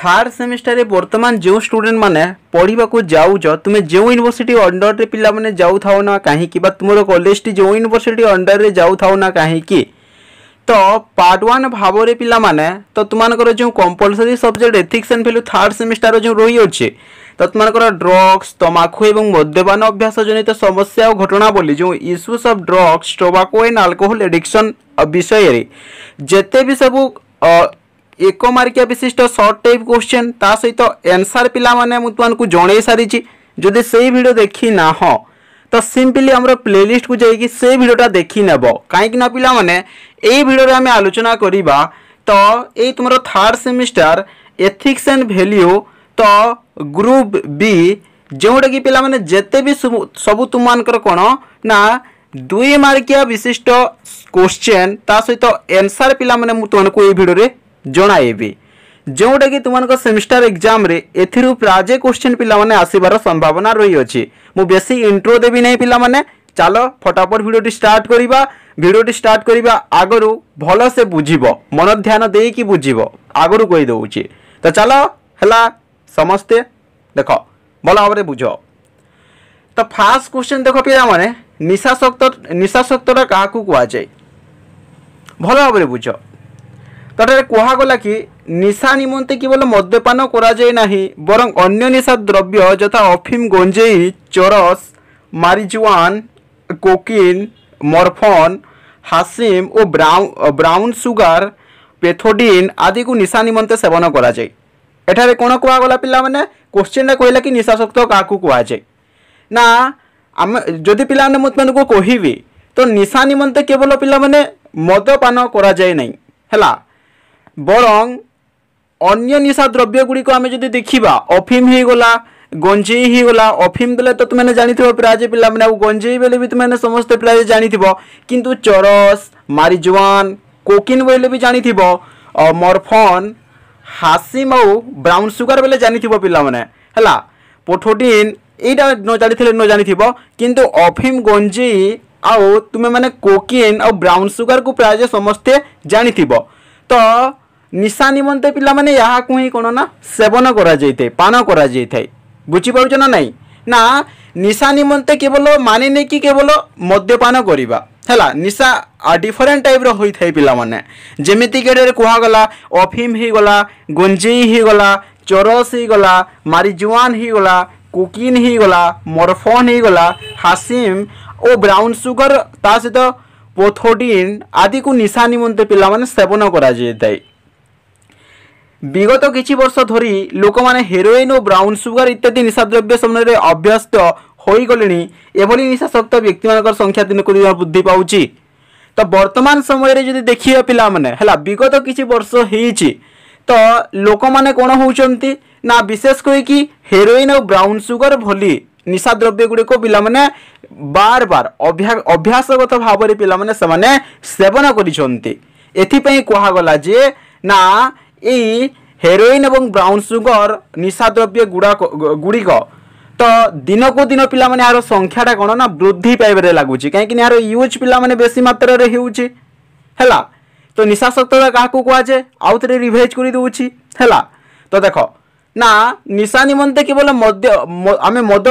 Third semester रे वर्तमान जो स्टूडेंट माने पढ़ा को जाऊच तुम्हें जो यूनिवर्सिटी अंडर रे पिला माने जाऊ थाओ ना कहीं तुम कॉलेज टी जो यूनिवर्सिटी अंडर रे जाऊ थाओ ना कहीं तो पार्ट 1 भाव रे पिला माने तो तुमनकर जो compulsory subject ethics and value third semester जो रही अच्छे तो तुमनकर ड्रग्स तमाकू एवं मद्यपान अभ्यास जनित समस्या और घटना बोली जो issues of drugs tobacco and alcohol addiction विषय रे जेते भी सब एक मार्किया विशिष्ट शॉर्ट टाइप क्वेश्चन ता सहित आंसर पिला माने मु तुमको जणै सारी जदि से वीडियो देखी ना हो तो सिंपली हमर प्लेलिस्ट को जाइए से वीडियोटा देखी नेब कहीं पिला माने ए वीडियो रे हमें आलोचना करिबा तो ए तुमरो third semester ethics and value तो ग्रुप बी जोटा कि पिला माने जेते भी सब तुमनकर कोन ना 2 मार्किया विशिष्ट क्वेश्चन ता सहित आंसर पिला माने मु तुमको ए वीडियो रे जणाइबी जोटा कि तुमको सेमिस्टर एग्जाम रे एथिरु प्राजे क्वेश्चन पिला माने आसीबार संभावना रही अछि मु बेसी इंट्रो देबी नै पिला माने चलो फटाफट वीडियो स्टार्ट करिबा वीडियो स्टार्ट करिबा आगरु भलो से बुझिबो मन ध्यान देई कि बुझिबो आगरु कहि दउछि तो चलो हला समस्ते देखो भलो भाबरे बुझो तो फर्स्ट क्वेश्चन देखो पिला माने निशाशक्तटा काहाकू कुआ जाय भलो भाबरे बुझो तटे कहगला कि निशा निमंते केवल मद्यपान करा जाए नहीं बरं अन्य निशा द्रव्य यथा अफिम गंजेई चरस मारिजुआन कोकीन मॉर्फिन हासिम और ब्राउन सुगर पेथोडिन आदि को निशा निमंते सेवन करा जाए एठारे कोन कहगला पिला माने क्वेश्चन कहला कि निशाशक्त काकू कहा जाए ना आम जदि पिला माने मत को कहिबी तो निशा निमंते केवल पिला माने मद्यपान करा जाए नहीं हला बरं अन्य निशा द्रव्य गुड़ी को आम जब देखा अफिम हो गला गंजेई हो गला अफिम देले तो तुमने जानी प्राय पिला माने गंजेई बेले भी तुमने समस्त प्राय जानी किंतु चरस मारिजुआन कोकिन बोले भी जानी मॉर्फिन हासिम और ब्राउन सुगर बेले जानी पिला माने हला पेथोडिन एटा न जानी किंतु अफिम गंजेई आउ तुम माने कोकिन और ब्राउन सुगर को प्राय समस्ते जानी तो निशा निमंते पिला माने यहाँ को ही कोन ना सेवन करा जाइते पान करा जाइते बुझी पाउछ ना नहीं ना निशा निमंते केवल माने नहीं कि केवल मद्यपान करिबा हला निशा डिफरेंट टाइप रो होई थाई पिला माने जेमिति केडे कुहा गला अफिम ही गला गंजेई ही गला चरस ही गला मारिजुआन ही गला कोकीन ही गला मॉर्फिन ही गला हासिम और ब्राउन सुगर ता सहित पेथोडिन आदि को निशा निमंते पिला माने सेवन करा जाइते विगत किछि वर्ष धरी लोक माने हेरोइन और ब्राउन सुगर इत्यादि निशा द्रव्य समूह अभ्यस्त होई गलेनी एभली निशाशक्त व्यक्ति मानकर संख्या दिन को दिन वृद्धि पाउची तो वर्तमान समय रे जदि देखिए पिला माने हला विगत किछि वर्ष हेछि तो लोक माने कोन होउचंती ना विशेष कोई कि हेरोइन और ब्राउन सुगर भली निशा द्रव्य गुडी को पिला माने बार बार अभ्यासगत भाव रे पिला माने समाने सेवन करिसंती एथि पई कहा गला जे ना ए हेरोइन एवं ब्राउन सुगर निशा द्रव्य गुड़िक तो दिन को दिन पिला माने यार संख्याटा कोन ना वृद्धि पाइबारे लागुची कहीं यार यूज पिला माने बेसी मात्रा रे हेउची हैला तो निशाशक्तता काहाकू कहा जाए आउ थे रिवाइज कर दूची हैला तो देखो ना निशा निमंते केवल मद्य आमे मद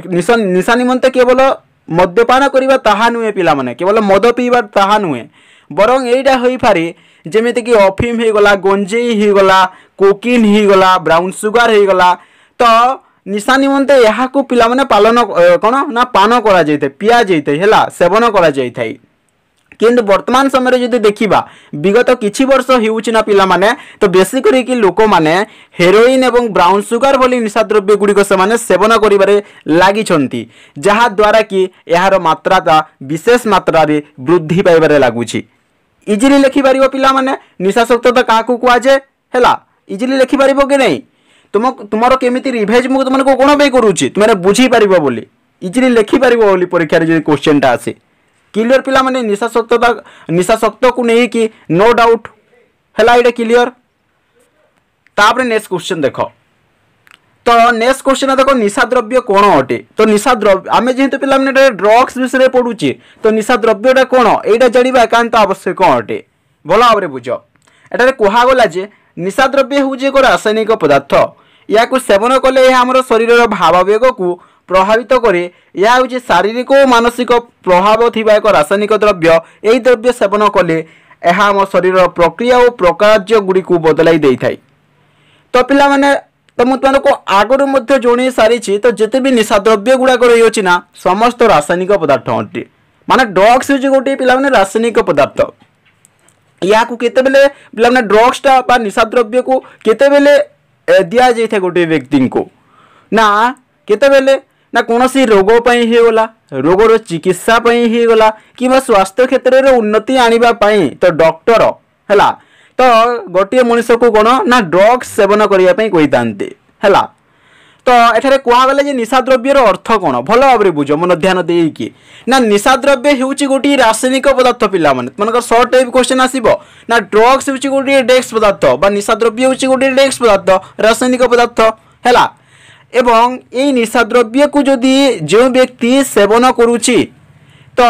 निशा निमंते केवल मद्यपान करबा ताहा नुहे पिला माने केवल मद पीबा ताहा नुहे बरं एटा होई पारे जेमिति कि अफिम हो गला गंजेई हो गला कोकिन हो गला ब्राउन सुगर हो गला तो निशा निमंते यहाँ को पिला माने पालन कौन ना पान करा जाइते पिया जाइते हैला सेवन करा जाइथाई किंतु वर्तमान समय जदि देखिबा विगत किछि वर्ष हेउछि ना पिला माने तो बेसी करी कि लोक माने हेरोइन एवं ब्राउन सुगर भली निशा द्रव्य गुडी को से सेवन करिबारे लागि छंती जहा द्वारा कि यार मात्रा विशेष मात्रा रे वृद्धि पाइबारे लागुछि इजिली लिखि पारिबो पिला माने निशाशक्तता काहाकू कुआ जे हैला इजिली लिखि पारिबो कि नहीं तुमरो केमिति रिवाइज मु तुमको कोन पे करूछि तुमने बुझी पारिबो बोली इजिली लिखि पारिबो बोली परीक्षा रे जे क्वेश्चन टा आसे क्लियर पिला माने निशाशक्त को नहीं कि नो डाउट हैला एटा क्लियर तापरे नेक्स्ट क्वेश्चन देखो तो नेक्स्ट क्वेश्चन देखो निशा द्रव्य कौन अटे तो निशा द्रव्य आम जेहेतु पिला माने ड्रग्स विषय पढ़ुचे तो निशा द्रव्यटा कौन एटा जानिबा एकांत आवश्यक अटे भल भाव बुझ एटारे कहगला जे निशा द्रव्य हूँ एक रासायनिक पदार्थ या सेवन कले आम शरीर भावावेग को प्रभावित करे। यह हूँ शारीरिक और मानसिक प्रभाव थिबा एक रासायनिक द्रव्य। यही द्रव्य सेवन कले यह आम शरीर प्रक्रिया और प्रकार्य गुड़ी को बदलाई दे थाई। तो पिला माने तो मुझे को आगुरी मध्य जणई सारी तो जिते भी निशा द्रव्य गुड़ाक रही ना समस्त रासायनिक पदार्थ अटे माने ड्रग्स हूँ गोटे पिला माने रासायनिक पदार्थ। या केतेबेले पिला माने ड्रग्सटा बा निशा द्रव्य को केतेबेले दिया जाए गोटे व्यक्ति को ना केतेबेले ना कौन सी रोग होगला रोगर चिकित्सा होगला कि स्वास्थ्य क्षेत्र में उन्नति आने तो डॉक्टर है तो गोटे मनीष को कौन ना ड्रग्स सेवन करने कही है। तो एठारे कहगला निशा द्रव्यर अर्थ कौन भल भाव बुझ मन ध्यान देकी ना निशा द्रव्य हूँ गोटे रासायनिक पदार्थ पिला मन सर्ट टाइप क्वेश्चन आसो ना ड्रग्स हूँ गोटे डेक्स पदार्थ बा निशा द्रव्य हूँ गोटे डेक्स पदार्थ रासायनिक पदार्थ है। एवं ये निशा द्रव्य को जदि जो व्यक्ति सेवन करुच्ची तो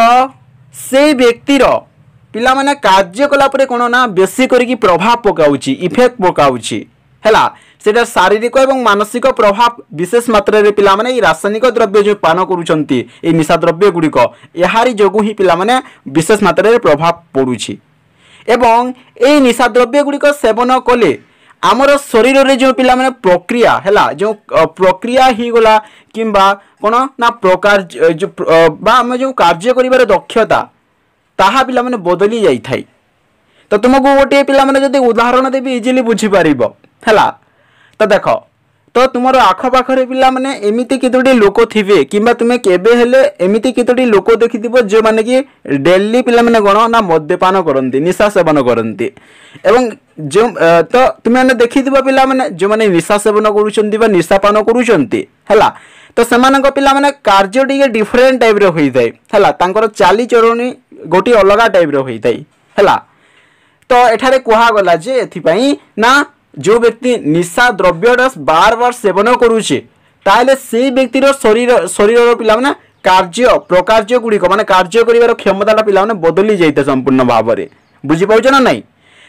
से व्यक्तिर पिला माने कार्यकलाप कौन ना बेसी करिकी प्रभाव पकाउची इफेक्ट पकाउची है सेटा शारीरिक और मानसिक प्रभाव विशेष मात्रा रे पिला माने रासायनिक द्रव्य जो पान करुचंती ए निशा द्रव्य गुड़िक यारी जोगु ही पिला माने विशेष मात्रा रे प्रभाव पड़ुची। एवं ए निशा द्रव्य गुड़िक सेवन कले आमर शरीर रे जो पिला माने प्रक्रिया है जो प्रक्रिया ही गला किंबा कौन ना प्रकार जो बा आम जो कार्य करिवार दक्षता ताहा पिला माने बदली जाई थाई। तो तुमको गोटे पिला माने जदि उदाहरण देबी इजिली बुझी पारिबो है। तो देख तो तुम आखपाखे पिला माने एमिति केतोटी लोक थिबे किंबा तुमे केबे हेले एमिति केतोटी लोक देखिथिबो जो माने कि डेली पिला माने कोन ना मद्यपान करंती निशा सेवन करंती एवं जो तो तुमे माने देखिथिबो पिला माने जो माने निशा सेवन करूचंती बा निशापान करूचंती हैला तो सेमानक पिला माने कार्य टिके डिफरेंट टाइप रे होई थाए हैला तांकर चाली चरणी गोटी अलगा टाइप रे होई थाए हैला। तो एठारे कहा गला जे एथिपई ना जो व्यक्ति निशा द्रव्य बार बार सेवन करुचे ताले से व्यक्तिर शरीर पिला माने कार्य प्रकार्य गुड़िक माने कार्य करिवार क्षमता पिला माने बदली जाइते संपूर्ण भाव में बुझी पाउछ ना नहीं।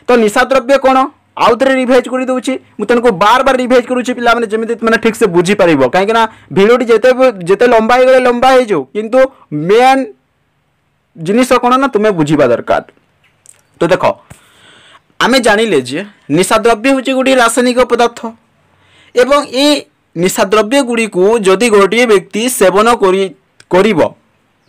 तो निशा द्रव्य कौन आउ थे रिभाइज कर दूसरी मुझे तुमको बार बार रिभाइज करुच्ची पिला माने जमिति माने ठीक से बुझी पारिबो काहे ना भिडियोटी जेते लंबा हो गले लंबा हो जाऊ किंतु मेन जिनिस कौन ना तुम्हें बुझीबा दरकार। तो देख आमे जानिले जे निशा द्रव्य हूँ गोटे रासायनिक पदार्थ एवं ये निशा द्रव्य गुड़ी को जदि गोटे व्यक्ति सेवन करिबो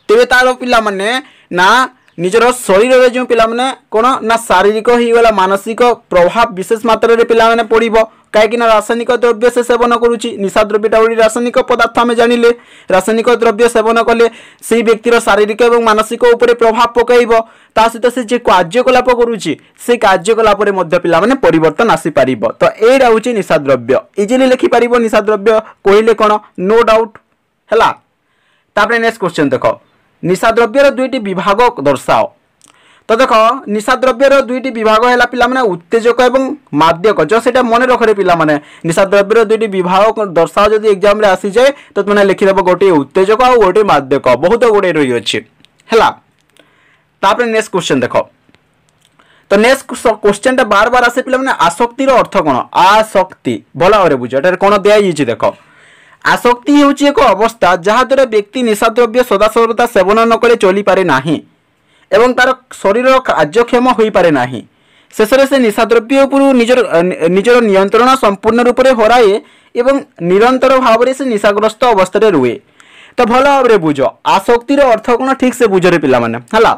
तेबे तार पिला माने ना निजर शरीर में जो पिला माने कौन ना शारीरिक ही वाला मानसिक प्रभाव विशेष मात्रा रे पिला माने पड़िबो कहीं रासायनिक द्रव्य से सेवन करुच्ची निशा द्रव्यटा गोटे रासायनिक पदार्थ आम जानिले रासायनिक द्रव्य सेवन कले से व्यक्तिर शारीरिक और मानसिक उपर प्रभाव पकड़ ता सहित से जे कार्यकलाप करुच्ची से कार्यकलाप पिला माने परिवर्तन आसी पारिबो। तो एटा होची निशा द्रव्य इजिली लिखि पारिबो निशा द्रव्य कहले कौन नो डाउट हैला। तापरे नेक्स्ट क्वेश्चन देख निशा द्रव्यर दुईटी विभाग दर्शाओ। तो देख निशा द्रव्यर दुईटी विभाग है पिला माने उत्तेजक एवं मादक जो सेटा मन रखरे पिला माने निशा द्रव्यर दुईटी विभाग दर्शाओ जदि एग्जाम रे आसी जाए तो तुमने लिखिदेव गोटे उत्तेजक और गोटे मादक बहुत गुड़े रही अच्छे है। तापरे नेक्स्ट क्वेश्चन देख तो नेक्स्ट क्वेश्चन बार बार आसे पिला माने आसक्तिर अर्थ कौन आसक्ति भल भाव बुझ एटार कौन दिखाई देख आसक्ति हूँ एक अवस्था जहाँ द्वारा व्यक्ति निशा द्रव्य सदासर्वदा सेवन न करे चली पारे नाही एवं तार शरीर कार्यक्षम हो पारे नाही शेष से निशा द्रव्य उपर निजर नियंत्रण संपूर्ण रूप से हराए एवं निरंतर भाव से निशाग्रस्त अवस्था रुए। तो भल भाव बुझ आसक्तिर अर्थ कौन ठीक से बुझ रे पिला माने हला।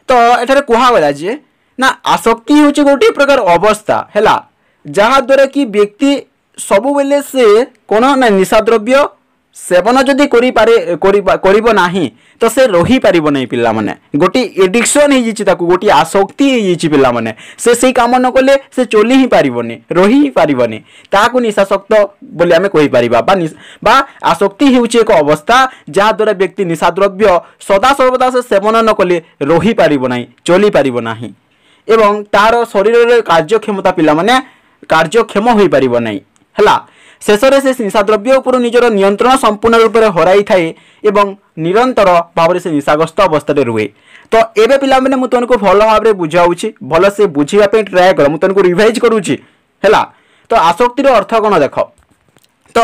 तो एठारे कहगला जे ना आसक्ति हूँ गोटे प्रकार अवस्था है जहाँ द्वारा कि व्यक्ति सबु बेले से कौन ना निशा द्रव्य सेवन जदि करिबो नाही तो से रही पारिबो नहीं पिला माने गोटी एडिक्शन ही जिछि ताकू गोटी आसक्ति ही जिछि पिला माने से काम न कले से चली ही पारिबोनी रही ही पारिबोनी ताकू निशासक्त बोली आमे कहि पारिबा बा आसक्ति हेउछि एक अवस्था जहाँ द्वारा व्यक्ति निशा द्रव्य सदा सर्वदा से सेवन न कले रही पारिबो नाही चली पारिबो नाही एवं तार शरीर रे कार्यक्षमता पिला माने कार्यक्षम होई पारिबो नाही हला। शेष से निशा द्रव्य उपर निजर नियंत्रण संपूर्ण रूप से हराई थाए एवं निरंतर भाव से निशाग्रस्त अवस्था रुए। तो एबे पिला माने मु तुमको भल भाव में बुझाऊँ भल से बुझापी ट्राए कर मुझे रिभाइज करुच्ची है। तो आसक्तिर अर्थ कौन देख, तो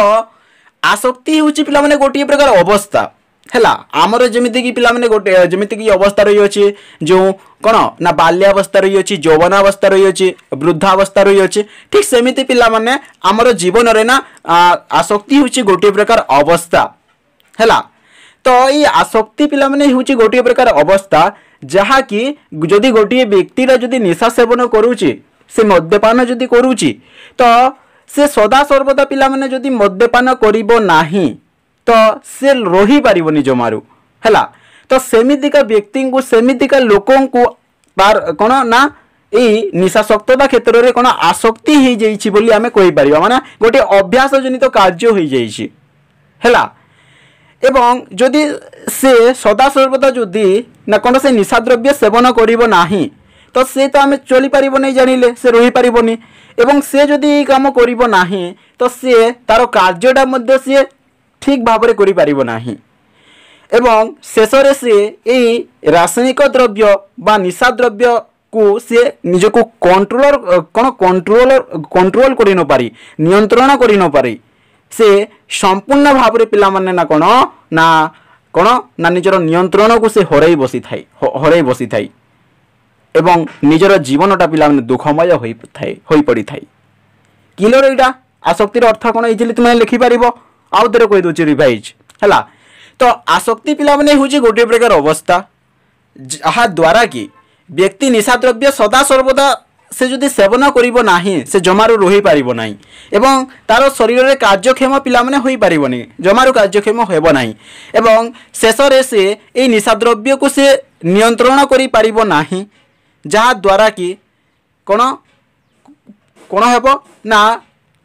आसक्ति हूँ पिला माने गोटे प्रकार अवस्था है। आमर जमीक पिला माने गोटे जमीक अवस्था रही अच्छे जो कौन ना बाल्यावस्था रही अच्छी, यौवनावस्था रही अच्छी, वृद्धावस्था रही अच्छे, ठीक सेमिति पिला माने आमर जीवन रे ना आसक्ति हूँ गोटे प्रकार अवस्था है। तो ये आसक्ति पिला माने हूँ गोटे प्रकार अवस्था जहा कि जदि गोटे व्यक्तिर जदि निशा सेवन करुच्ची, से मद्यपान जदि करुच्ची, तो से सदा सर्वदा पिला माने जदि मद्यपान करिबो नाही तो से रही पारिबनी जमारू है। तो सेमितिका व्यक्ति को सेमितिका लोकों को बार कौन ना यही निशाशक्तता क्षेत्र में कौन आसक्ति हो जाइछि बोली आमे कहि परिबा, माने गोटे अभ्यास जनित कार्य हो जाइछि है। एवं जदि से सदा सर्वदा जदि ना कौन से निशा द्रव्य सेवन करिबो नाही तो से तो आमे चली पारिबो नहीं, जानिले से रही पारिबोनी। एवं से जदि काम करिबो नाही तो से तार कार्यटा मध्ये से ठीक भाव में करि पारिबो नाही। एवं शेष रे से यही रासायनिक द्रव्य बा निशा द्रव्य को से निजको कंट्रोल करि न पारी, नियंत्रण करि न पारी, से संपूर्ण भाव में पिला माने ना कौन ना निजर नियंत्रण को से हरई बसी थाई एवं निजर जीवनटा पिला माने दुखमय होई पड़ी थाई। किलोर एटा आसक्तिर अर्थ कौन इजिली तुम लिखि पारिबो, आउ थोड़े कहि दोछि रिवाइज है। तो आसक्ति पिला माने होछि गोटे प्रकार अवस्था जहा द्वारा कि व्यक्ति निशा द्रव्य सदा सर्वदा से जदि सेवन करिबो नाही से जमारू रही पारिबो नाही एवं तार शरीर रे कार्यक्षम पिला माने होई पारिबोनी, जमारू कार्यक्षम हेबो नाही एवं शेष रे से ए निशा द्रव्य को से नियंत्रण करि पारिबो नाही, जहा द्वारा कि कौन हेबो ना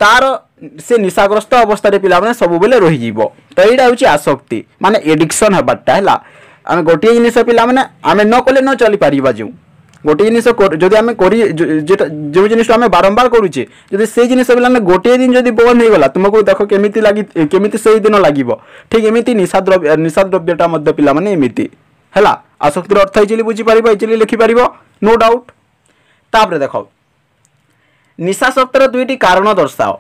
तार से निशाग्रस्त अवस्था पिला माने सब बेले रही जीवो। तो यहाँ हूँ आसक्ति माने एडिक्शन हेबाटा है। आम गोटे जिनिस पिला माने आमे न कले न चली पारिबा, जो गोटे जिनिस जदि आमे करी जो जिनिस आमे बारंबार करूचे जदि से जिनिस पिला माने गोटे दिन जदि बंद हो गला तुमको देख केमिति लागी केमिति से दिन लागिबो, ठीक एमिति निशा द्रव्यटा मध्य पिला माने एमिति है। आसक्तिर अर्थ इजिली बुझी पारिबो, इजिली लिखि पारिबो, नो डाउट। तापर देखो निशाशक्तर दुईटी कारण दर्शाओ।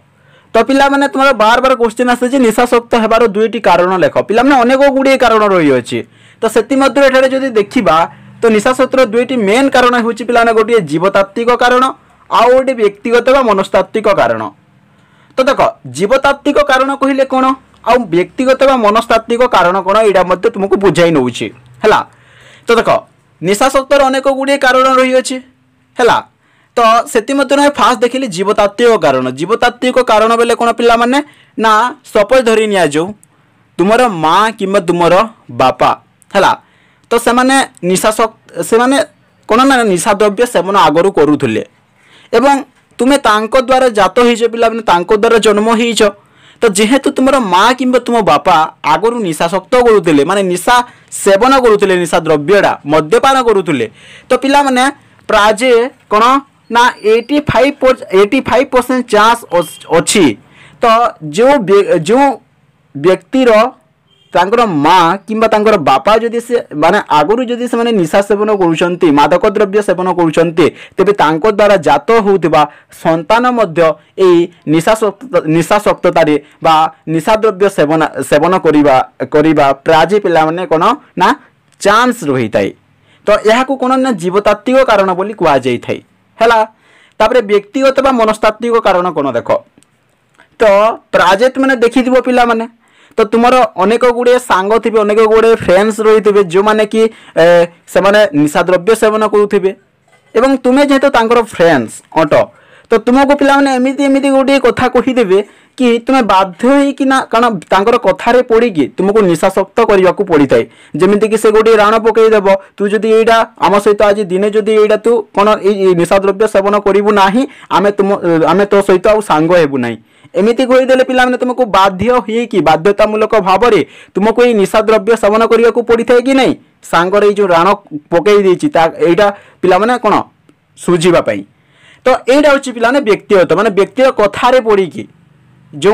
तो पिला माने तुम्हारा बार बार क्वेश्चन आसे निशाशक्त हेबार दुईटी कारण लेख, पिला माने अनेक गुड़िए कारण रही अछि। तो सेति मध्य एठारे जदि देखिबा तो निशाशक्तर दुईटी मेन कारण होछि पिला माने गोटे जीवतात्विक कारण आ गोटे व्यक्तिगत बा मनस्तात्विक कारण। तो देखो जीवतात्विक कारण कहिले कोन आ व्यक्तिगत बा मनस्तात्विक कारण कोन एडा मध्य तुमको बुझाई नउछि हैला। तो देखो निशाशक्तर अनेक गुड़िए कारण रही अछि हैला। तो सेति मध्य फास्ट देखिले जीवतात्विक कारण। जीवतात्विक कारण बेले कोन पिला माने ना सपोज धरि निया जो तुमर माँ किंबा तुमर बापा हैला, तो से माने निशाशक्त से माने कोन ना निशा द्रव्य सेवन आगरु करूथले एवं तुमे तांको द्वारा जात होइछ पिला माने तांको द्वारा जन्म होइछ। तो जेहेतु तुमर माँ किंबा तुम बापा आगरु निशाशक्त करूथले माने निशा सेवन करूथले, निशा द्रव्यडा मद्यपान करूथले, तो पिला माने प्राजे कोन ना 85% चांस अच्छी। तो जो व्यक्तिर तांकर माँ किंबा तांकर बापा जदि से माने आगुरी जदि से माने निशा सेवन करुछंती, मादक द्रव्य सेवन करुछंती, तेबे तांको द्वारा जात होउथिबा संतान मध्य एई निशाशक्ततारे बा निशा द्रव्य सेवन करिबा प्राजी पिला माने कोन ना चांस रही थाई। तो यह को कोन ना जीवतात्विक कारण बोली कुआ जाई थाई हैला। तापरे व्यक्तिगत बा मनस्तात्विक कारण कोन देखो, तो प्राजेत माने देखि दिबो पिला माने तो तुमर अनेक गुड़े सांग थे, अनेक गुड़े फ्रेंड्स रही थे जो माने कि से माने निशा द्रव्य सेवन करुथिबे एवं तुमे जेहेतु तांकर फ्रेंड्स अट तो तुमको पिला माने एमिति एमिति गोटे कथा कहि देबे कि तुमे बाध्य होई कि ना कारण तांकर कथारे पड़ी कि तुमको निशाशक्त करबा को पड़ी थाए। जेमिति कि से गोटे राण पकई देबो तू जदि एडा आम सहित आज दिने जदि एडा तू कोन ए निशा द्रव्य सेवन करिवु नाही आमे तो सहित आ सांग हेबु नाही, एमिति कहि देले पिला माने तुमको बाध्य होई कि बाध्यतामूलक भाव में तुमको ये निशा द्रव्य सेवन करबा को पड़ी थाए कि नहीं, सांगर ये जो राण पकई देछि ता एडा पिला माने कोन सुझिबा पई। तो एडा होछि पिला माने व्यक्तिगत माने व्यक्तिर कथारे पड़ी कि जो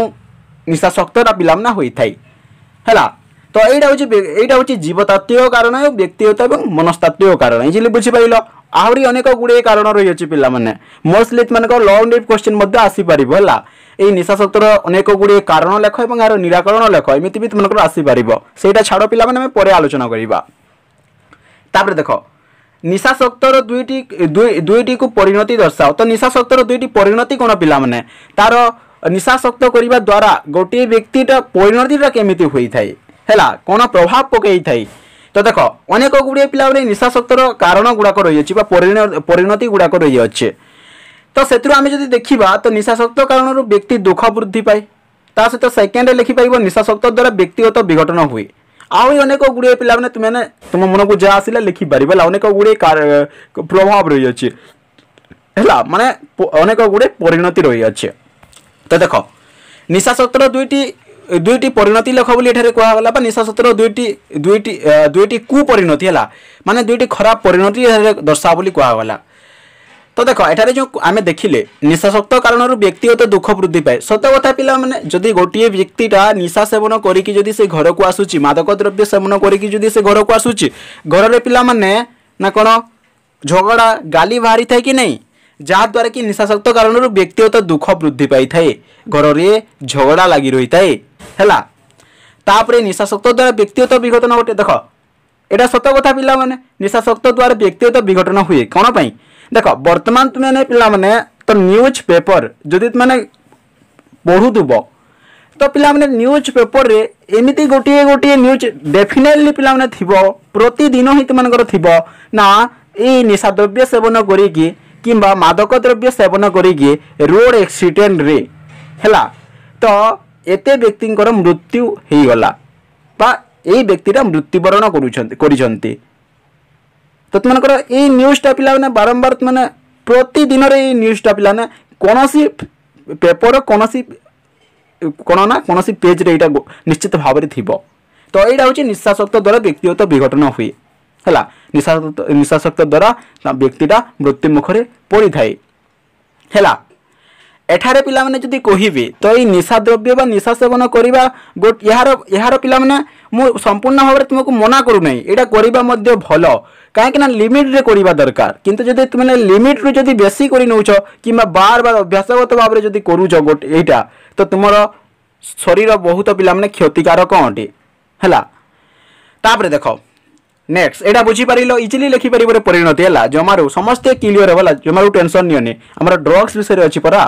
निशाशक्तटा पिला माने होई थाई हैला। तो एडा होछि जीवतात्विक कारण और व्यक्तिगत और मनस्तात्विक कारण इजिली बुझी पाइल। आहरी अनेक गुड़े कारण रही अच्छे पिलाने मोस्टली तुमको लंग डिप क्वेश्चन आसीपर है ये निशाशक्तर अनेक गुड़े कारण लेख और यार निराकरण लेख एमती भी तुमको आसीपर से छाड़ पिलाने पर आलोचना करवा। तापर देख निशाशक्तर दुईटी को परिणति दर्शाओ तो निशाशक्तर दुईटी परिणति कौन पिलाने तार निशाशक्त करने द्वारा गोटे व्यक्तिटा परिणतिटा केमिति होता है कौन प्रभाव पकई थाई तो देख अनेक गुड़े पिला निशाशक्तर कारण गुड़ाक रही है परिणति गुड़ाक रही अच्छे तो से आम जब देखा तो निशाशक्त कारण व्यक्ति दुख वृद्धि पाए ता सहित सेकेंड लिखिपर निशाशक्त द्वारा व्यक्तिगत विघटन हुए आहरी अनेक गुड़े पिला तुमने तुम मन को जहाँ आसला लिखिपर अनेक गुड़े प्रभाव रही अच्छे है माने अनेक गुड़े परिणति रही अच्छे। तो देख निशाशक्तर दुईटी परिणति लेख बोली कहगला निशाशक्तर दुईटी कुपरिणति है माने दुईटी खराब परिणति दर्शा बोली कहगला। तो देख एठारे जो आम देखिले निशाशक्त कारण व्यक्तिगत दुख वृद्धि पाए सत कथा पिला माने जदि गोटे व्यक्तिटा निशा सेवन करिकी जदि से घर को आसुची मादक द्रव्य सेवन करिकी जदि से घर को आसुची घर रे पिला माने ना कोन झगड़ा गाली बाहरी थाए कि नहीं जहाद्वारा कि निशाशक्त कारण व्यक्तिगत दुख वृद्धि पाई थाए घर रे झगड़ा लगी रही थाए है तापर निशाशक्त द्वारा व्यक्तिगत विघटन गोटे देख एटा सत कथा पिला माने निशाशक्त द्वारा व्यक्तिगत विघटन हुए कौन पाई देख वर्तमान तुमने पिला माने तो न्यूज पेपर जदि तुमने पढ़ुब तो पिला माने न्यूज पेपर रे एमिति गोटे गोटे न्यूज डेफिनेटली पिला माने थिबो प्रतिदिन ही तुमनकर थिबो ना ए निशा द्रव्य सेवन करिकी किंबा मादक द्रव्य सेवन करिकी रोड एक्सीडेंट रे हैला तो एते व्यक्तिंकर मृत्यु हो गला बा एई व्यक्तिरा मृत्युवरण करूछंती तो तुमनकर ए न्यूज़टा पिला माने बारंबार तुमने प्रतिदिन रे ए न्यूज़टा पिला ने कोनोसी पेपर कोनोसी कोन ना कोनोसी पेज रे एटा निश्चित भाव रे थिबो तो एटा होची निशाशक्त द्वारा व्यक्तिगत विघटन हुए है निशाशक्त द्वारा व्यक्तिटा मृत्यु मुखरे पड़ी थाए है एठारे पिला माने जदि कहिबे तो ये निशा द्रव्य बा निशा सेवन करवा यार पिला माने मु संपूर्ण भाव तुमको मना करू नहीं एटा करबा मध्य भलो कहीं लिमिट रे करबा दरकार किंतु जदि तुमने लिमिट रू जदि बेसी करि नउछ किंबा बार बार अभ्यासगत भाव रे जदि करूछ गोटे एटा तो तुमर शरीर बहुत पिला माने क्षतिकारक अटे है तापर देख नेक्स्ट एटा बुझी पारिलो इजिली लिखि परिबरे परिणति है जमारू समस्त क्लियर होला जमारू टेंशन नियने हमर ड्रग्स विषय अछि परा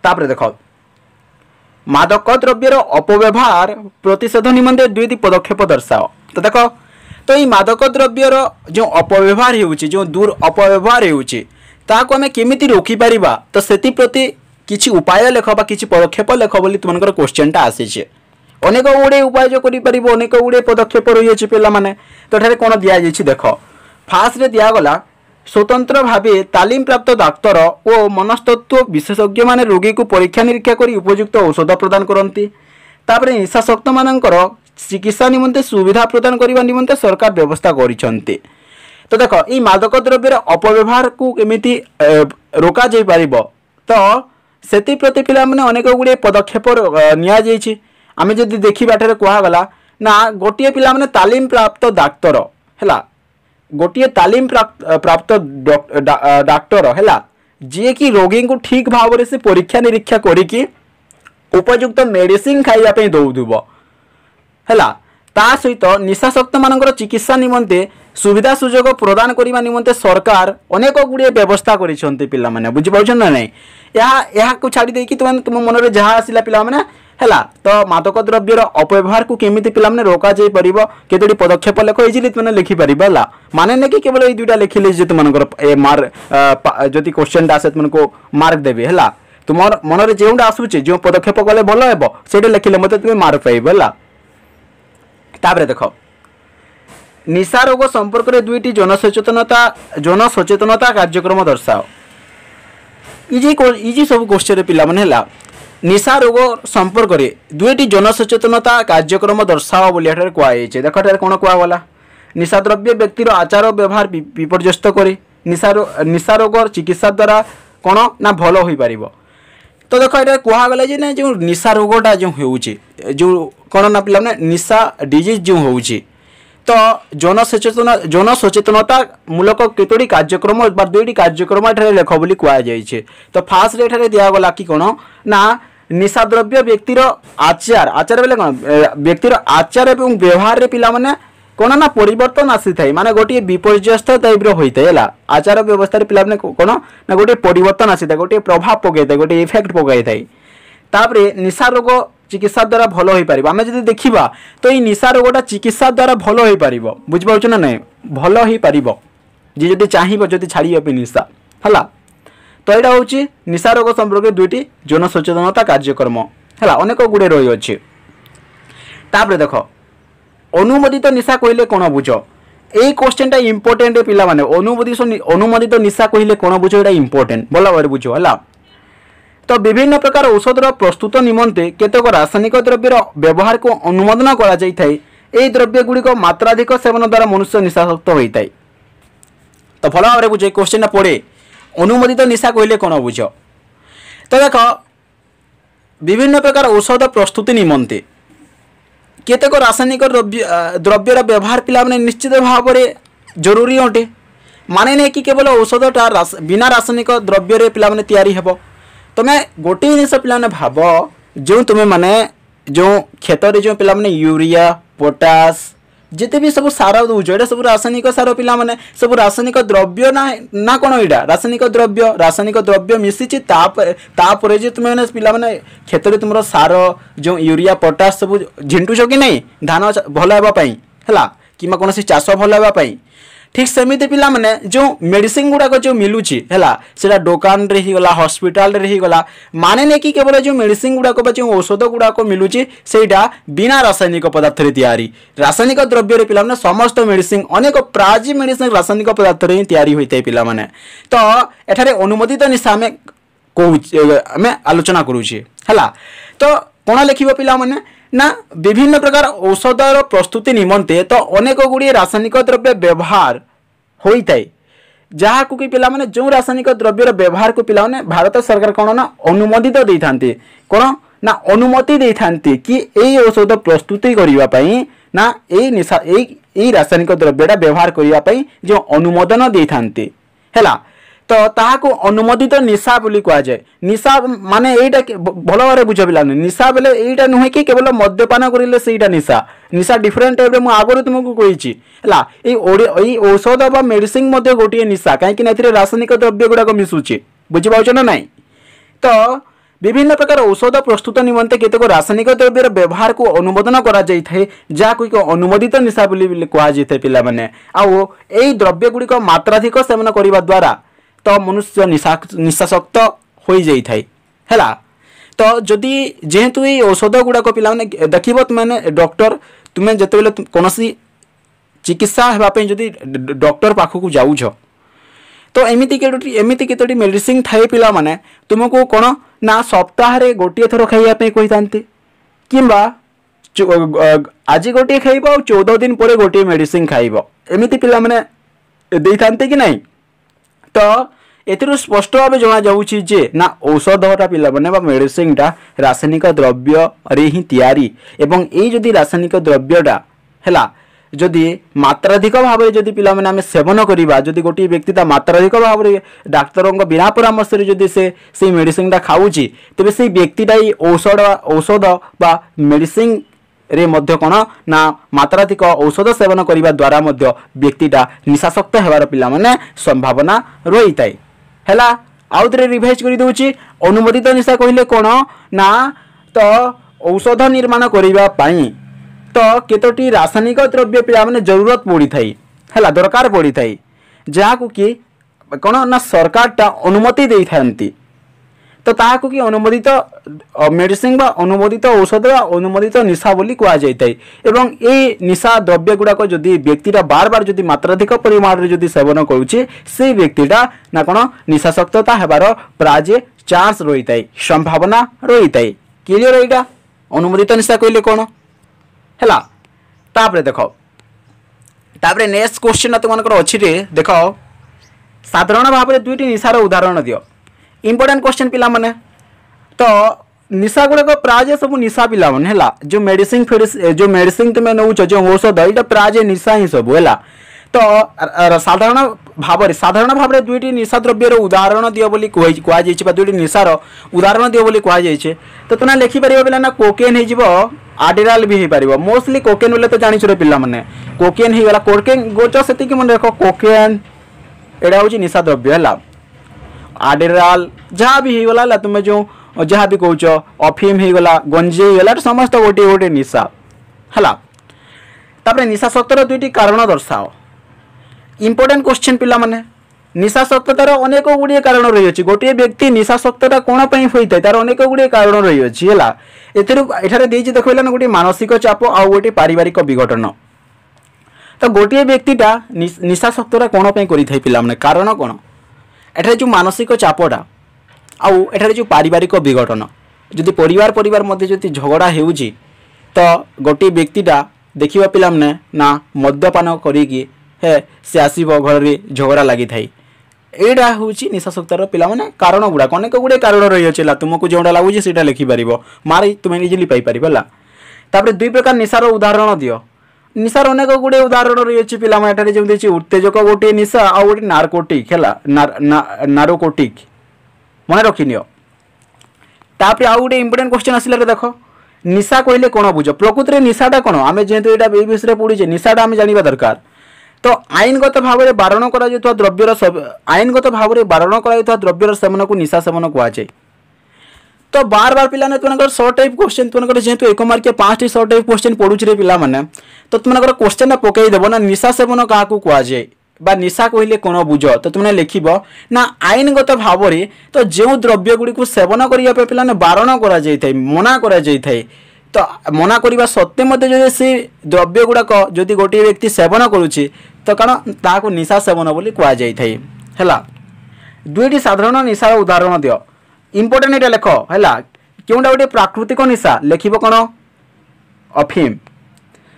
तापर देख मादक द्रव्यर अपव्यवहार प्रतिषेध निमंते दुईटी पदक्षेप दर्शाओ तो देख तो ये मादक द्रव्यर जो अपव्यवहार होउची जो दूर अपव्यवहार होउची ताको हमें केमिति रोकी परिबा तो सेति प्रति किछि उपाय लेख बा किछि पदक्षेप लेख बोली तुमनकर क्वेश्चनटा आसीछे अनेक गुड़े उपाय जो करि परिबो अनेक गुड़े पदक्षेप रही अछि पिला माने तो एठारे कोन दिया जाइछि देख फास्ट रे दिया गला स्वतंत्र भावे तालीम प्राप्त डाक्तर और मनस्तत्व विशेषज्ञ माने रोगी को परीक्षा निरीक्षा करी उपयुक्त औषध प्रदान करती तापर निशाशक्त मानकर चिकित्सा निमंते सुविधा प्रदान करने निमंते सरकार व्यवस्था करिसंती तो देख ये मादक द्रव्यर अपव्यवहार को केमिति रोका जाई पारिबो तो सेति प्रति पिला माने अनेक गुड़े पदक्षेप निया जाइछि आमे जदि देखिबा एठारे कहा गला ना गोटिए पिला माने तालीम प्राप्त डाक्तर हैला गोटे तालीम प्राप्त डाक्टर है जी कि रोगी को ठीक भाव से परीक्षा निरीक्षा करिकी उपयुक्त मेडिसिन खाइबा दौथुब है ता सहित निशाशक्त मानकर चिकित्सा निमंते सुविधा सुजोग प्रदान करने निमंते सरकार अनेक गुड़े व्यवस्था करिसंती पिला माने बुझि पाउछन ना नहीं या को छाड़ी देकी तुम मन रे जहाँ आसिला पिला माने है तो मादक द्रव्यर अपव्यवहार को केमिति पिला माने रोका जाई परिबो केतोडी पदक्षेप लेख इजिली तुमने लिखि परिबा ला माने ने कि केवल ए दुटा लिखिले जे तुमनकर ए मार जति क्वेश्चन दा से तुमको मार्क देबे हैला तुमर मन रे जेउडा आसुचे जो पदक्षेप कले भलो हेबो सेटे लिखिले मते तुमे मार्क पाइबो हैला ताबरे देखो निशा रोग संपर्क रे दुईटी जनसचेतनता कार्यक्रम दर्शाओ इजी सब क्वेश्चन रे पिला माने हैला निशा रोग संपर्क में दुईटी जनसचेतनता कार्यक्रम दर्शाओ बोली कहुई देख कौन कहगला निशा द्रव्य व्यक्तिर आचार व्यवहार विपर्यस्त करे निशा रोग चिकित्सा द्वारा कौन ना भल हो पार तो देख ये कहगला जे जो निशा रोगटा जो हो कौन ना पिला निशा डिजीज जो हो तो जनसचेतनता मूलक केतोटी कार्यक्रम बा दुईटी कार्यक्रम एठारे लेख बोली कुआ जाइछे। तो फास्ट रे एठारे दिया गला कि कोन ना निशा द्रव्य व्यक्तिर आचार आचार बेले कोन व्यक्तिर आचार एवं व्यवहार रे पिला माने कोन ना परिवर्तन आसी थाई माने गोटी विपर्यस्त टाइप रो होइते हला आचार व्यवस्था रे पिला माने कोन ना गोटी परिवर्तन आसी थाई गोटी प्रभाव पकै थाई गोटी इफेक्ट पकै थाई। तापरे निशा रोग चिकित्सा द्वारा भल हो पारिबो आमे जदि देखिबा तो ई निशा रोगटा चिकित्सा द्वारा भल हो पारिबो बुझ पाउछ ना नै भल हो पारिबो जे जदि चाहिबो जदि छाड़ियो पे निशा हला। तो एटा होची निशा रोग संपर्क दुईटी जनसचेतनता कार्यक्रम हला अनेक गुडे रही अछि। तापरे देखो अनुमोदित निशा कहिले कोन बुझो ए क्वेश्चनटा इंपोर्टेंट पिला माने अनुमोदित निशा कहिले कोन बुझो एटा इंपोर्टेंट भल भाबरे बुझो हला। तो विभिन्न प्रकार औषधर प्रस्तुत निमंते केतक रासायनिक द्रव्यर व्यवहार को अनुमोदन करा जाय थाई। एई द्रव्य गुड़िक मात्राधिक सेवन द्वारा मनुष्य निशासक्त होता है। तो भल भाव बुझे क्वेश्चन पड़े अनुमोदित निशा कहले कौन बुझ। तो देख विभिन्न प्रकार औषध प्रस्तुति निमंते केतक रासायनिक द्रव्यर व्यवहार पिला माने निश्चित भाव में जरूरी अटे माने नहीं कि केवल औषधटा बिना रासायनिक द्रव्य पिला माने तैयारी हेबो। तुम्हें गोटे जिन पे भाव जो तुम्हें माने जो खेत जो पिला माने यूरिया पोटास जिते भी सब सार दूज ये सब रासायनिक सार पिला माने सब रासायनिक द्रव्य ना कौन यहाँ रासायनिक द्रव्य मिसी तापर जे तुम्हें पिला माने खेत तुम सार जो यूरिया पोटास सब झिंटुच कि नहीं धान भल होगापी है कि कौन चाष भल होगापी ठीक सेमिति पिला माने जो मेडिसिन गुड़ाक जो मिलूची है दुकान रे ही गला हॉस्पिटल रे ही गला माने नहीं कि केवल जो मेडिसिन गुड़ाक जो औषध गुड़ाक मिलूची सेटा बिना रासायनिक पदार्थ रे तैयारी रासायनिक द्रव्य रे पिला माने समस्त मेडिसिन अनेक प्राजी मेडिसिन रासायनिक पदार्थ रे तैयारी होइते पिला माने। तो एठारे अनुमोदित निशा आमे आलोचना करूची हला। तो कोन लिखिबो पिला माने ना विभिन्न प्रकार औषधर प्रस्तुति निमंते तो अनेक गुड़िए रासायनिक द्रव्य व्यवहार होता है जहाँ को कि पिला माने जो रासायनिक द्रव्यर व्यवहार को पिला माने भारत सरकार कौन ना अनुमोदित दे थांती कौन ना अनुमति दे थांती कि यही औषध प्रस्तुति करिवा पई ना यही निशा यही रासायनिक द्रव्यटा व्यवहार करिवा पई जो अनुमोदन दे थांती हैला। तो ताहाको अनुमोदित निशा बोली कह जाए। निशा माने एटा भल भाव बुझ पिला निशा बेले एटा नुहे कि केवल मद्यपान करिले सेटा निशा निशा डिफरेंट टाइप मु आगु तुमको कही है औषध बा मेडिसिन मध्य गोटे निशा कहीं रासायनिक द्रव्य गुड़ाक मिसुचे बुझी पाउछ ना नहीं। तो विभिन्न प्रकार औषध प्रस्तुत निमंते केतक रासायनिक द्रव्यर व्यवहार को अनुमोदन करा जाय थाए जहाँ को अनुमोदित निशा बोली कह जाय पिला माने आउ एई द्रव्य गुड़िक मात्राधिक सेवन करने द्वारा तो मनुष्य निशासक्त हो जाए है। तो जदि जेहेतु ये औषध गुड़ाक पिला माने देखिब तुमने डॉक्टर तुम्हें जिते कौन चिकित्सा होगापी जदि डॉक्टर पाखक जाऊछ तो एमती केतोटी मेडिसिन थाए पिला माने तुमको कौन ना सप्ताह गोटे थर खाइबा कही था किंबा आज गोटे खाइब और 14 दिन पर गोटे मेडिसिन खाइब एमती पिला माने दे थांते कि नहीं। तो एथिरु स्पष्ट भाव जना जाउछि जे ना औषधटा पिला माने बा मेडिसिनटा रासायनिक द्रव्य रे ही तैयारी एवं ए जदि रासायनिक द्रव्यटा हैला जदि मात्राधिक भाव में जदि पिला माने आमे सेवन करिबा जदि गोटी व्यक्ति ता मात्राधिक भाव में डाक्तरक बिना परामर्श रे जदि से मेडिसिनटा खाउछि तबे से व्यक्तिटा औषध बा मेडिसिन रे मध्य कोन ना मात्राधिक औषध सेवन करिबा द्वारा मध्य व्यक्तिटा निशासक्त हेबार पिला माने संभावना रही थाए हैला। आउ थरे रिवाइज करि दउछि अनुमोदित निशा कहिले कोन ना तो औषध निर्माण करिबा पई तो केतोटी रासायनिक द्रव्य पिला माने जरूरत पड़ी थाई हैला दरकार पड़ी थाई जहाँ को कि कोन ना सरकारटा अनुमति दे थांती तो ताहाको कि अनुमोदित मेडिसिन बा अनुमोदित औषध बा अनुमोदित निशा बोली कह जाए। एवं ए निशा द्रव्य गुड़ाक जदि व्यक्तिटा बार बार जदि मात्राधिक परिमाण रे जदि सेवन करुचे से व्यक्तिटा ना कोन निशासक्तता हेबार प्राय चांस रही थाए संभावना रही थाए। क्लियर एटा अनुमोदित निशा कहले कोन हैला। तापरे देखो तापरे नेक्स्ट क्वेश्चन तुमनकर अछि रे देखो साधारण भाव में दुईटी निशार उदाहरण दियो इंपोर्टेंट क्वेश्चन पिला माने। तो निशा गुड़ाक प्राय सब निशा पिला मन है जो मेडिसिन तुम नौ जो औषध यहाँ प्राय निशा ही सब है। तो साधारण भाव में दुईटी निशा द्रव्यर उदाहरण दियो बोली कहुई दुईटी निशार उदाहरण दियो बोली कहुई। तो तुम्हें लिखिपर पे ना कोकेन हो आडिराल भी हो पार मोस्टली कोकेन बोले तो जानी रे पिला माने कोकेन हो गला कोकेन गोच से मन रख कोकेन एटा हूँ निशा द्रव्य है। आडिराल जहाँ भी होगला तुम जो जहाँ भी कौच अफिम हो गला गंजी होगला समस्त गोटे गोटे निशा है। निशाशक्तर दुईटी कारण दर्शाओ इंपोर्टेंट क्वेश्चन पिला माने निशाशक्ततार अनेक गुड़िए कारण रही है। गोटे व्यक्ति निशाशक्तता कौन पर होता है तार अनेक गुड़िए कारण रही है। एठारे देखा ना गोटे मानसिक चाप आ गोटे पारिवारिक विघटन। तो गोटे व्यक्तिटा निशाशक्तता कौन पर कर पिला माने कारण कौन एठारे जो मानसिक चापटा आउ एठारे जो पारिवारिक विघटन जदि परिवार मध्य जदि झगड़ा होउची तो गोटे व्यक्तिटा देखिबा पिला माने ना मद्यपान करिकी है से आसीबो घर रे झगड़ा लागि थाई। एडा होउची निशाशक्तर पिला माने कारण गुडा अनेक गुडे कारण रही अछि तुमको जोडा लागुची सेटा लिखि परिबो मारी तुम इजिली पाई परिबो ला। तापर दुई प्रकार निशार उदाहरण दियो। निशार अनेक गुडे उदाहरण रही अछि पिला माने एटारे जेम देछि उत्तेजक गोटे निशा आ गोटे नारकोटिक हैला नारोकोटिक मन रखिनियो। तापर आ गोटे इंपोर्टेंट क्वेश्चन आसिला रे देखो निशा कहले कोन बुझ प्रकृति रे निशाटा कोन आमे जेहेतु एटा ए विषय पढिजे निशाटा आमे जानिबा दरकार। तो आईनगत भाव में बारण कर द्रव्यर आईनगत भाव में बारण कर द्रव्यर सेवन को निशा सेवन कहुए। तो बार बार पिला तुम्हारे सर्ट टाइप क्वेश्चन तुम्हारे जेहेतु 1 मार्क 5टी सर्ट टाइप क्वेश्चन पढ़ुचे पिला माने तो तुम्हारे क्वेश्चन पकईदेव ना निशा सेवन क्या कहुए बा निशा कहले कौन बुझ तो तुमने लिखब ना आईनगत भाव में तो जो द्रव्य गुड़ी को सेवन करने पिला बारण कर मना कर तो मना करने सत्वे मध्य जो से द्रव्य गुड़ाक जदि गोटे व्यक्ति सेवन करुच्ची तो कारण ताको निशा सेवन बोली कहुए। दुईटी साधारण निशार उदाहरण दियो इंपोर्टेंट एटा लेख है क्योंटा गोटे प्राकृतिक निशा लिखब कौन अफिम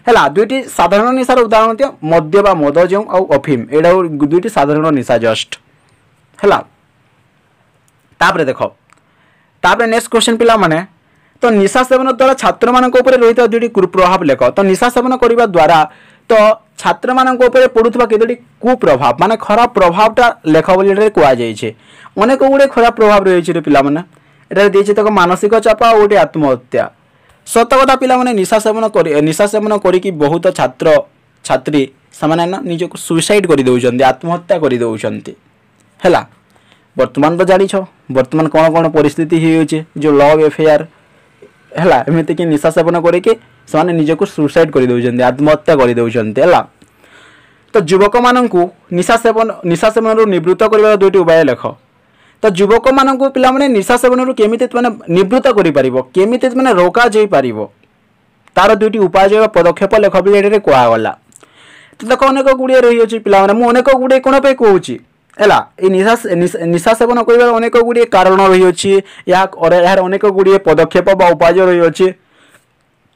है। दुईटी साधारण निशार उदाहरण दियो मद्य बा मद जो आ अफिम एटा दुईटी साधारण निशा जस्ट है। तापर देख तापर नेक्स्ट क्वेश्चन पिला माने तो निशा सेवन द्वारा छात्र मान रही दुईटी कुप्रभाव लेख। तो निशा सेवन करने द्वारा तो छात्र मान पड़ुवा केतोटी कुप्रभाव माने खराब प्रभावटा लेख बोली कहुए। अनेक गुड़े खराब प्रभाव रही पिला माने एटा देछि तक मानसिक चाप आ गोटे आत्महत्या। सत कथा पिला माने निशा सेवन करिकी बहुत छात्र छात्री से निजक सुसाइड कर दउछन्ती आत्महत्या कर दउछन्ती है। वर्तमान तो जानिछ वर्तमान कौन कौन परिस्थिति होइछे जो लव अफेयर है एमती कि निशा सेवन करके निजक सुसाइड कर दउछन्ती आत्महत्या कर दउछन्ती है। तो युवक मानू निशा सेवन निवृत्त कर दुईटी उपाय लेख। तो युवक मानू पिला माने निशा सेवन केमिति निवृत्त करेमिति मैंने रोका जाई पारिबो तार दुईटी उपाय पदक्षेप लेख भी ये कहगला। तो देख अनेक गुड़िए रही है पिला माने अनेक गुड़िए कौन पे कहूँ है निशा सेवन कर अनेक गुड़िए कारण रही है यार अनेक गुड़िए पदक्षेप बा उपाय रही है।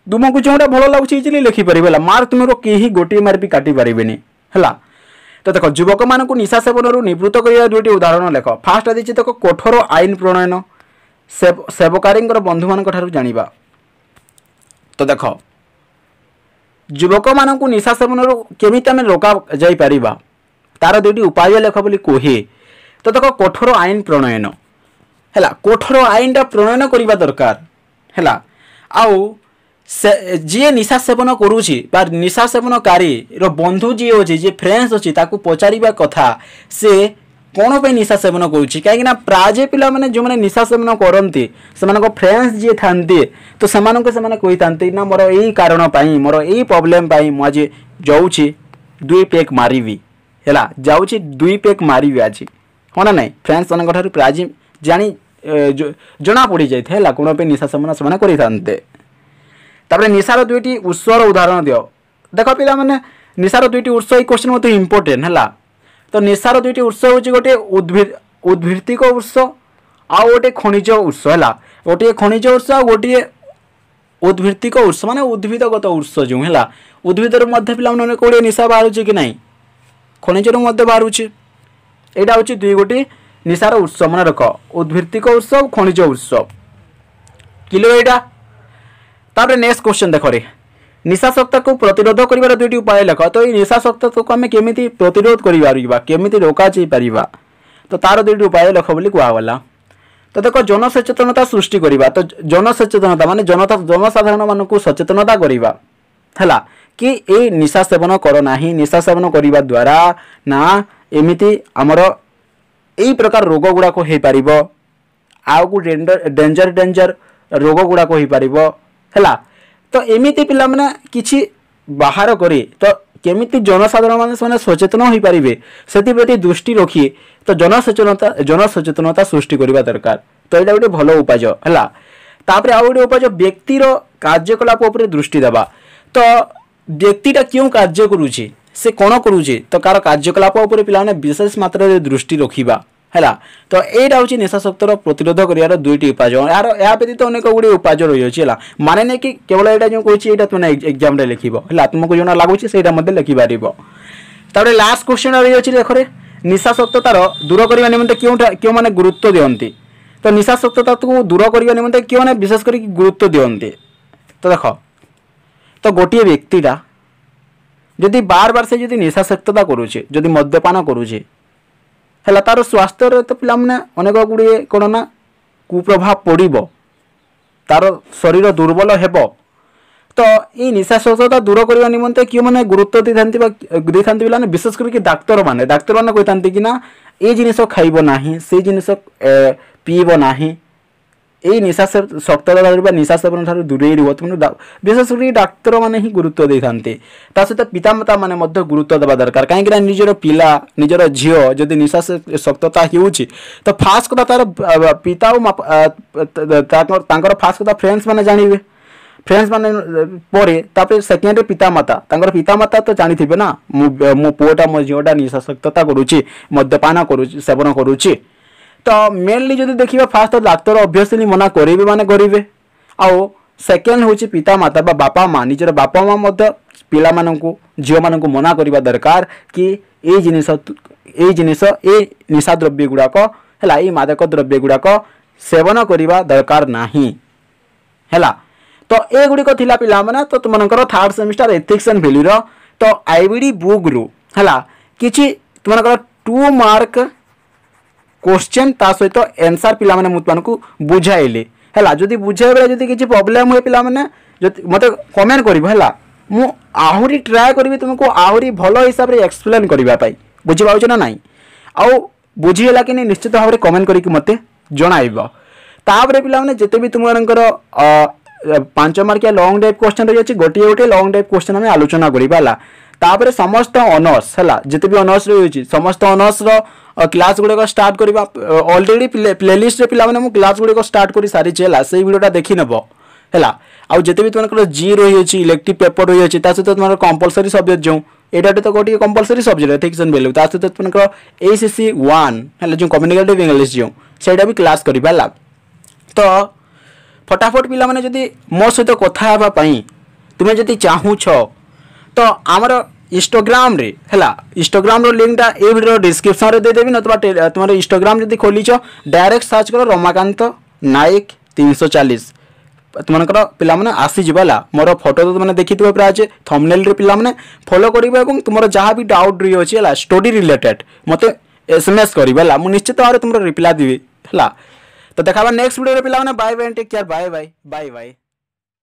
तुमको जोटा भल लगुच इजिली लिखिपर मार्क तुम कहीं गोटे मार्क भी काटी पारे है। तो देख युवक मान निशा सेवन निवृत्त कर दुईटी उदाहरण लेख। फास्ट देती देख कठोर आईन प्रणयन सेवकारी बंधु मान जाना। तो देख युवक मान निशा सेवन केमिति आमे रोका जाई परिबा तार दुईटी उपाय लेख बोली कहे। तो देख कठोर आईन प्रणयन है कठोर आईनटा प्रणयन करने दरकार है। आउ जी निशा सेवन करुच्ची निशा सेवनकारी बंधु जी अच्छे जी फ्रेंड्स अच्छी पचारिबा कथा से कौन पे निशा सेवन करुच्ची कहीं प्राय पिला माने जो मैंने निशा सेवन करती से फ्रेंड्स जी था तो से कही था ना मोर यही कारण मोर यही प्रोब्लेम मुझे जाऊँगी 2 पेक मारिबी है जाऊँगी 2 पेक मारिबी आज हाँ ना नहीं फ्रेंड्स मान प्राय जानी जना पड़ जाए कौन पे निशा सेवन से करते। तापर निशार दुईटी उत्सर उदाहरण दियो। देख पिला माने निशार दुईटी उत्स ये क्वेश्चन मत इंपोर्टेंट है। तो निशार दुईटी उत्स हूँ गोटे उद्भित्तिक उत्स आ गोटे खनिज उत्स है। गोटे खनिज उत्स आ गोटे उद्भित्तिक उत्स माने उद्भिदगत उत्स जो है उद्भिदर मध्य पिला माने कोड़े निशा बाहर कि नहीं खनिजर मध्य बाहर यहाँ हूँ 2 गोटे निशार उत्स मन रख उद्भित्तिक उत्स खनिज उत्स। क्लियर एटा तापर नेक्स्ट क्वेश्चन देख रे निशाशक्ता को प्रतिरोध करिवार दुईटी उपाय लेख तो ये निशाशक्ता को आम केमी प्रतिरोध करिवा केमी रोका जाई परिबा तो तार दुईटी उपाय लेख बोली कहगला तो देख जनसचेतनता सृष्टि करवा तो जनसचेतनता माने जनसाधारण मान सचेतनता करवा है कि ये निशा सेवन कर ना निशा सेवन करने द्वारा ना एमती आमर यही प्रकार रोग गुड़ाक हो पार आउ को डेंजर डेंजर रोग गुड़ाक हो पार है तो एमती पिला माने किछि बाहर करे तो केमिति जनसाधारण माने सचेतन हो पारे से दृष्टि रखिए तो जनसचेतनता सृष्टि करवा दरकार तो यहाँ गोटे भल उपाय है तापर आउ गोटे उपाय व्यक्तिर कार्यकलाप उपर दृष्टि देवा तो व्यक्तिटा क्यों कार्य करुचे से कौन करुचे तो कार कार्यकलाप उपर पिला विशेष मात्रा दृष्टि रखा है तो यहाँ हूँ निशाशक्तर प्रतिरोध कर दुईटी उपाय यार या व्यतीत अनेक गुड़े उपाय रही है माने नहीं कि केवल यहाँ जो कहे तुम एग्जाम लिख है तुमको जो लगुच से लिखिपार तापर लास्ट क्वेश्चन रही है देखो निशाशक्ततार दूर करने निमंते क्यों मैंने गुरुत्व दियंती तो निशाशक्तता को दूर करने निमंते क्यों मैंने विशेष कर गुरुत्व दियंती तो देख तो गोटे व्यक्तिटा जदि बार बार से जदि निशाशक्तता करुचे जदि मद्यपान करुचे है तार स्वास्थ्य तो पिला अनेक गुड़े कौन ना कुप्रभाव पड़ो तार शरीर दुर्बल हेब तो ये निशाशक्तता दूर करने निमंते क्यों मैंने गुरुत्व दी था पिला विशेष करके डाक्तर मैंने कही था कि ना ये जिनिस खाइब ना से जिनिस पीब ना यही निशा शक्तता निशा सेवन ठार दूरे रुह तुम विशेष कर डाक्तर मैंने ही गुरुत्व दे था सहित पितामाता मैंने गुरुत्व देवा दरकार कहीं निजर पिला निजर झील जदि निशा शक्तता हो तो फास्ट कथा तार पिता फास्ट कथा फ्रेंड्स मैंने जानवे फ्रेंड्स मैंने पर सेकेंड पितामाता पितामाता तो जानी थे ना मो पुआटा मो झीलटा निशा शक्तता करुच्ची मद्यपान करुच्ची सेवन करुच्ची तो मेनली जब देखिए फास्ट तो डाक्तर ऑब्वियसली मना करेंगे माने करेंगे आउ सेकेंड हूँ पितामाता बापा माँ निजर बापा माँ पिला मानू झील मानू मना करवा दरकार कि ये जिनिस ये निशा द्रव्य गुड़ाक है ये मादक द्रव्य गुड़ाक सेवन करवा दरकार नहीं है तो ये गुड़िक थिला पिला माने तो तुमनकर third semester ethics and value तो आईबीडी बुक रु है किछि तुमनकर 2 मार्क क्वेश्चन ता सहित आंसर पिला माने मुतमानकु बुझाइले है जदि बुझाइ बेले जदि किछि प्रॉब्लम हुए पिला माने मते कमेंट करिवो है मु आहुरी ट्राई करबी तुमको आहुरी भलो हिसाब रे एक्सप्लेन करबा पाई बुझि पाउछ ना नाही आउ बुझिला कि निश्चित भाव में कमेंट करके मते जणाइबो ताबरे पिला माने जते भी तुमनकर 5 मार्किया लॉन्ग टाइप क्वेश्चन रही अछि गोटे गोटे लॉन्ग टाइप क्वेश्चन हम आलोचना करिबाला तापर समस्त ऑनर्स है जिते भी ऑनर्स रही समस्त ऑनर्स क्लास गुड़ाक स्टार्ट करवा ऑलरेडी प्लेलिस्ट पिला माने क्लास गुड़ाक स्टार्ट कर सारी है से वीडियोटा देखी नेब है आउ जिते भी तुम जी रही इलेक्टिव पेपर रही है सहित तुम कंपलसरी सब्जेक्ट जो यहाँ तो गोटे compulsory subject ethics and value सहित तुम ACC 1 है जो कम्युनिकेटिव इंग्लिश जो सेटा भी क्लास करवा तो फटाफट पिला माने जदि मो सहित कथा हेबापई तुम्हें जदि चाहूछ तो आमर इंस्टाग्राम रे है इंस्टाग्राम रो लिंकटा ए वीडियो डिस्क्रिप्शन रे दे देबी नतबा तुम इंस्टाग्राम जदि खोलीछ डायरेक्ट सर्च करो रमाकांत नायक 340 तुमनकर पिला माने आसी जिबाला मोर फोटो तो तुमने देखि तुबे प्राय थंबनेल रे पिला माने फॉलो करिबा एवं तुमर जहां भी डाउट रही अछि हला स्टडी रिलेटेड मते SMS करिबा मु निश्चित भाव तुमर रिप्लाई देबी हला तो देखाबा नेक्स्ट वीडियो रे पिला माने bye bye take care bye bye bye bye.